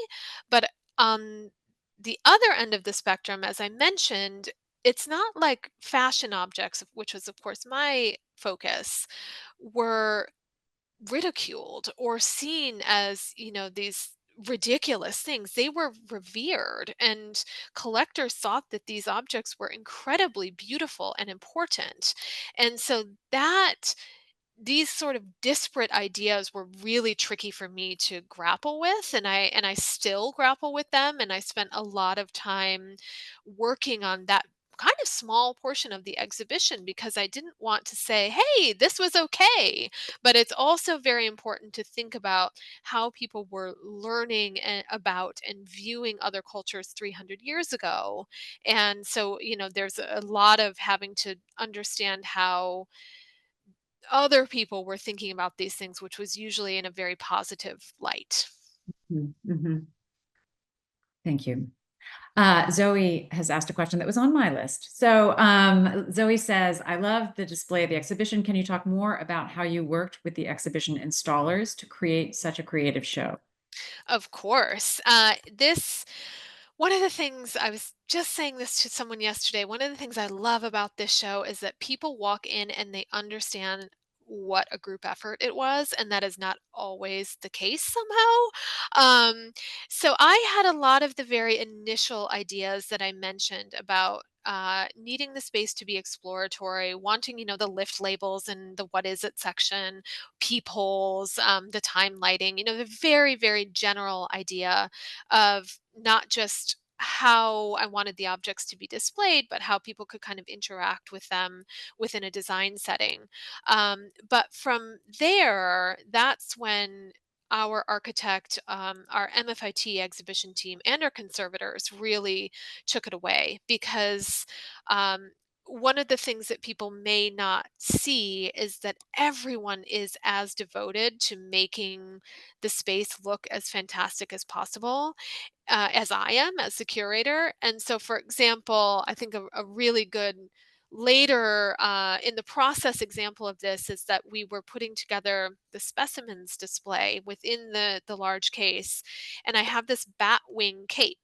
But on the other end of the spectrum, as I mentioned, it's not like fashion objects, which was, of course, my focus, were ridiculed or seen as, these ridiculous things. They were revered, and collectors thought that these objects were incredibly beautiful and important. And so that these sort of disparate ideas were really tricky for me to grapple with, and I still grapple with them, and I spent a lot of time working on that kind of small portion of the exhibition because I didn't want to say, "Hey, this was okay." But it's also very important to think about how people were learning about and viewing other cultures 300 years ago. And so, there's a lot of having to understand how other people were thinking about these things, which was usually in a very positive light. Mhm. Thank you. Zoe has asked a question that was on my list. So Zoe says, I love the display of the exhibition. Can you talk more about how you worked with the exhibition installers to create such a creative show? Of course. One of the things I was just saying this to someone yesterday, one of the things I love about this show is that people walk in and they understand what a group effort it was, and that is not always the case somehow. So I had a lot of the very initial ideas that I mentioned about needing the space to be exploratory, wanting, the lift labels and the what is it section, peepholes, the time lighting, the very, very general idea of not just how I wanted the objects to be displayed, but how people could kind of interact with them within a design setting. But from there, that's when our architect, our MFIT exhibition team, and our conservators really took it away because um, one of the things that people may not see is that everyone is as devoted to making the space look as fantastic as possible as I am as the curator. And so, for example, I think a really good later in the process example of this is that we were putting together the specimens display within the large case, and I have this bat wing cape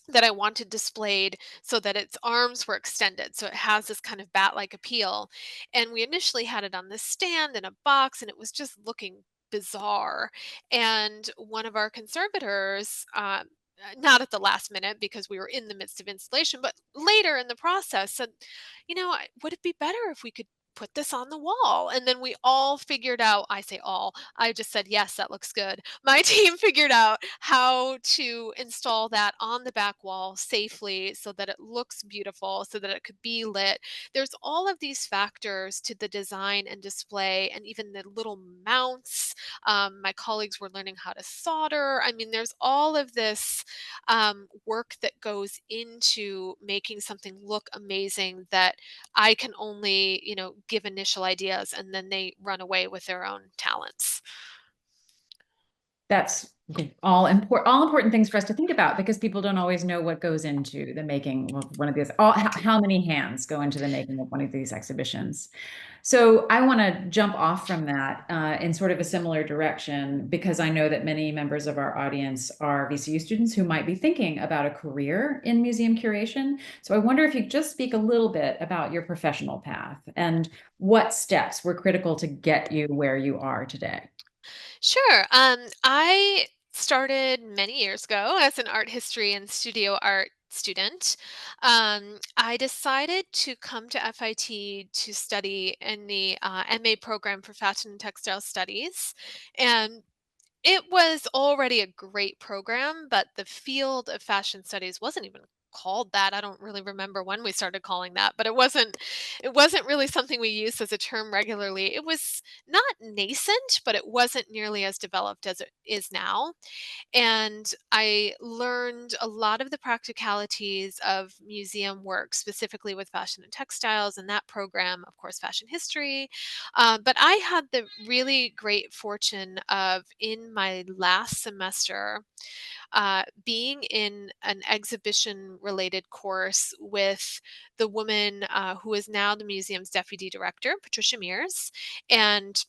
that I wanted displayed so that its arms were extended. So it has this kind of bat like appeal. And we initially had it on this stand in a box, and it was just looking bizarre. And one of our conservators, not at the last minute because we were in the midst of installation, but later in the process said, would it be better if we could put this on the wall? And then we all figured out, I say all, I just said, yes, that looks good. My team figured out how to install that on the back wall safely so that it looks beautiful, so that it could be lit. There's all of these factors to the design and display, and even the little mounts. My colleagues were learning how to solder. I mean, there's all of this work that goes into making something look amazing that I can only, give initial ideas and then they run away with their own talents. all important things for us to think about because people don't always know what goes into the making of one of these. How many hands go into the making of one of these exhibitions? So I want to jump off from that in sort of a similar direction because I know that many members of our audience are VCU students who might be thinking about a career in museum curation. So I wonder if you could just speak a little bit about your professional path and what steps were critical to get you where you are today. Sure. I started many years ago as an art history and studio art student. I decided to come to FIT to study in the MA program for Fashion and Textile Studies. And it was already a great program, but the field of fashion studies wasn't even called that. I don't really remember when we started calling that, but it wasn't really something we used as a term regularly. It was not nascent, but it wasn't nearly as developed as it is now. And I learned a lot of the practicalities of museum work, specifically with fashion and textiles, and that program, of course, fashion history. But I had the really great fortune of, in my last semester, being in an exhibition related course with the woman who is now the museum's deputy director, Patricia Mears. And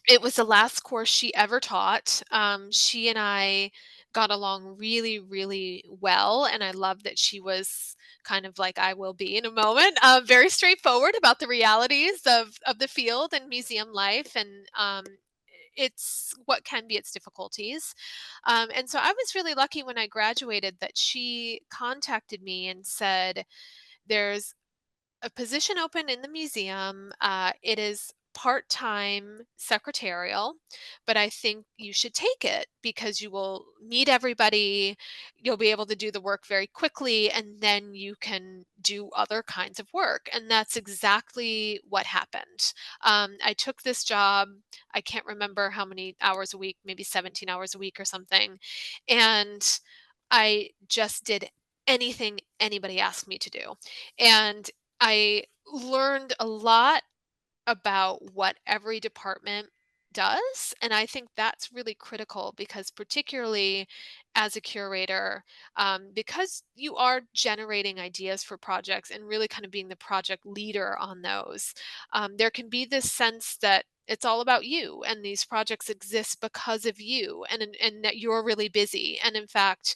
it was the last course she ever taught. She and I got along really, really well, and I love that she was kind of like I will be in a moment, very straightforward about the realities of the field and museum life, and it's what can be its difficulties. And so I was really lucky when I graduated that she contacted me and said, "There's a position open in the museum. It is part-time secretarial, but I think you should take it because you will meet everybody. You'll be able to do the work very quickly, and then you can do other kinds of work." And that's exactly what happened. I took this job. I can't remember how many hours a week, maybe 17 hours a week or something. And I just did anything anybody asked me to do. And I learned a lot about what every department does. And I think that's really critical because, particularly as a curator, because you are generating ideas for projects and really kind of being the project leader on those, there can be this sense that it's all about you and these projects exist because of you and that you're really busy. And in fact,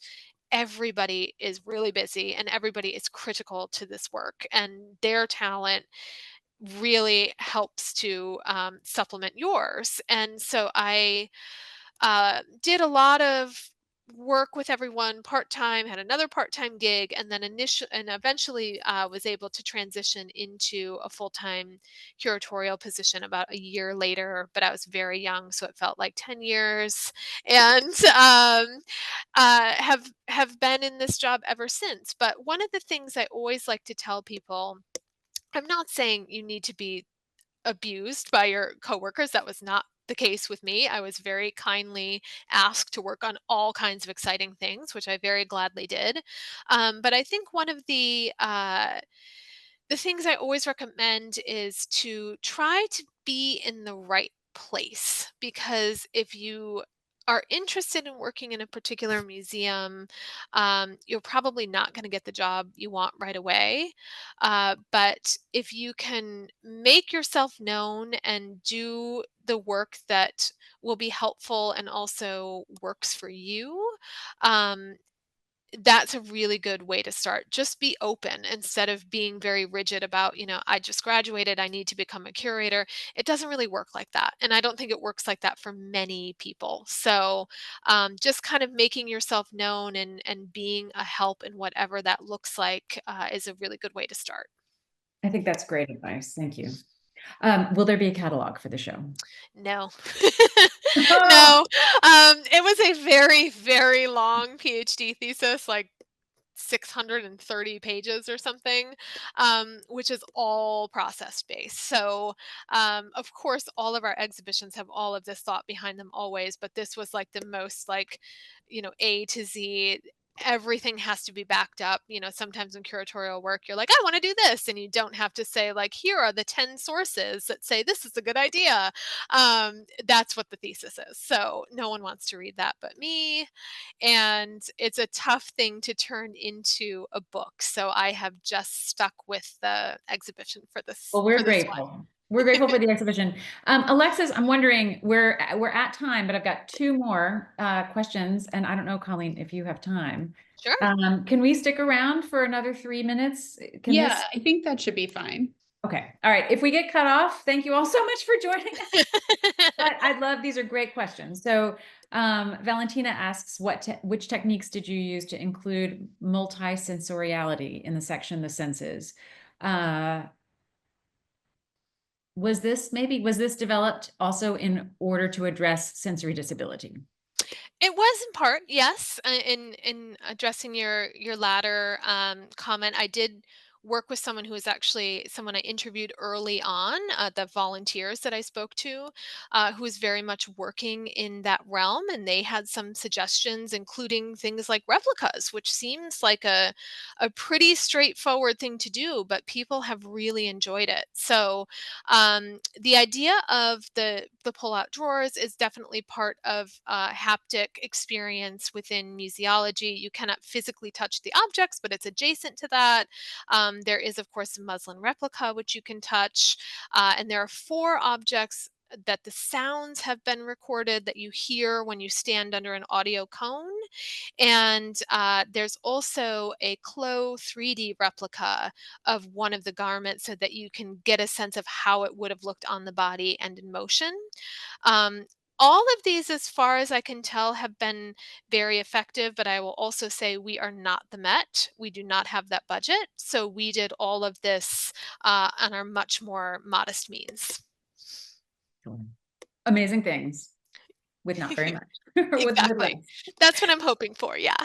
everybody is really busy and everybody is critical to this work, and their talent really helps to supplement yours. And so I did a lot of work with everyone part time, had another part time gig, and then eventually was able to transition into a full time curatorial position about a year later. But I was very young, so it felt like 10 years, and have been in this job ever since. But one of the things I always like to tell people, I'm not saying you need to be abused by your coworkers. That was not the case with me. I was very kindly asked to work on all kinds of exciting things, which I very gladly did. But I think one of the things I always recommend is to try to be in the right place, because if you are interested in working in a particular museum, you're probably not going to get the job you want right away. But if you can make yourself known and do the work that will be helpful and also works for you, um, that's a really good way to start. Just be open instead of being very rigid about, I just graduated, I need to become a curator. It doesn't really work like that. And I don't think it works like that for many people. So just kind of making yourself known and being a help in whatever that looks like is a really good way to start. I think that's great advice. Thank you. Will there be a catalog for the show? No. No. It was a very, very long PhD thesis, like 630 pages or something, which is all process based. So, of course, all of our exhibitions have all of this thought behind them always, but this was like the most like, A to Z. everything has to be backed up. Sometimes in curatorial work, you're like, I want to do this. And you don't have to say, like, here are the 10 sources that say this is a good idea. That's what the thesis is. So no one wants to read that but me. And it's a tough thing to turn into a book. So I have just stuck with the exhibition for this Well, we're for this one. grateful. We're grateful for the exhibition. Alexis, I'm wondering, we're at time, but I've got two more questions, and I don't know, Colleen, if you have time. Sure. Can we stick around for another 3 minutes? Can Yeah, this? I think that should be fine. Okay. All right. If we get cut off, thank you all so much for joining us. But I'd love, these are great questions. So Valentina asks, which techniques did you use to include multisensoriality in the section, the senses? Was this developed also in order to address sensory disability? It was in part, yes. In addressing your latter comment, I did work with someone who was actually someone I interviewed early on, the volunteers that I spoke to, who was very much working in that realm, and they had some suggestions, including things like replicas, which seems like a pretty straightforward thing to do, but people have really enjoyed it. So the idea of the pull-out drawers is definitely part of haptic experience within museology. You cannot physically touch the objects, but it's adjacent to that. There is, of course, a muslin replica which you can touch, and there are four objects that the sounds have been recorded that you hear when you stand under an audio cone. And there's also a Clo 3D replica of one of the garments so that you can get a sense of how it would have looked on the body and in motion. Um, all of these, as far as I can tell, have been very effective, but I will also say we are not the Met. We do not have that budget. So we did all of this on our much more modest means. Sure. Amazing things with not very much, or with Exactly. less. That's what I'm hoping for. Yeah.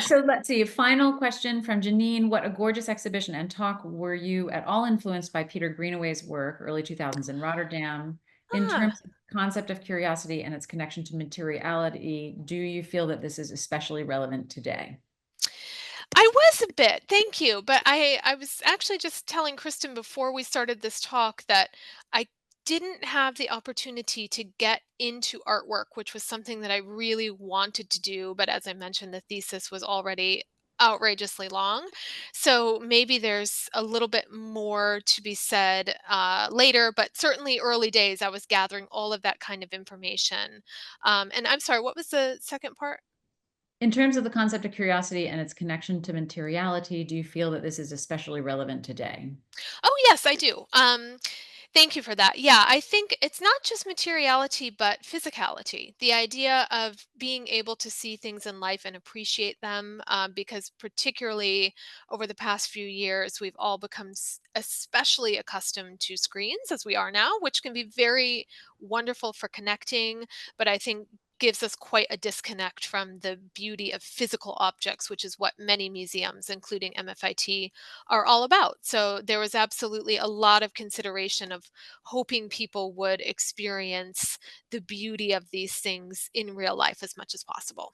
So let's see, final question from Janine. What a gorgeous exhibition and talk. Were you at all influenced by Peter Greenaway's work, early 2000s in Rotterdam? In Ah. terms of concept of curiosity and its connection to materiality, do you feel that this is especially relevant today? I was a bit, thank you. But I was actually just telling Kristen before we started this talk that I didn't have the opportunity to get into artwork, which was something that I really wanted to do. But as I mentioned, the thesis was already outrageously long. So maybe there's a little bit more to be said later, but certainly early days, I was gathering all of that kind of information. And I'm sorry, what was the second part? In terms of the concept of curiosity and its connection to materiality, do you feel that this is especially relevant today? Oh, yes, I do. Thank you for that. Yeah, I think it's not just materiality, but physicality. The idea of being able to see things in life and appreciate them, because particularly over the past few years, we've all become especially accustomed to screens as we are now, which can be very wonderful for connecting, but I think gives us quite a disconnect from the beauty of physical objects, which is what many museums, including MFIT, are all about. So there was absolutely a lot of consideration of hoping people would experience the beauty of these things in real life as much as possible.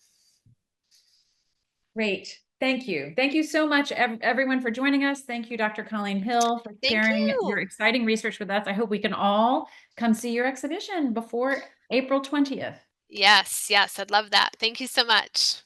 Great. Thank you. Thank you so much, everyone, for joining us. Thank you, Dr. Colleen Hill, for Thank sharing your you. exciting research with us. I hope we can all come see your exhibition before April 20th. Yes, yes, I'd love that. Thank you so much.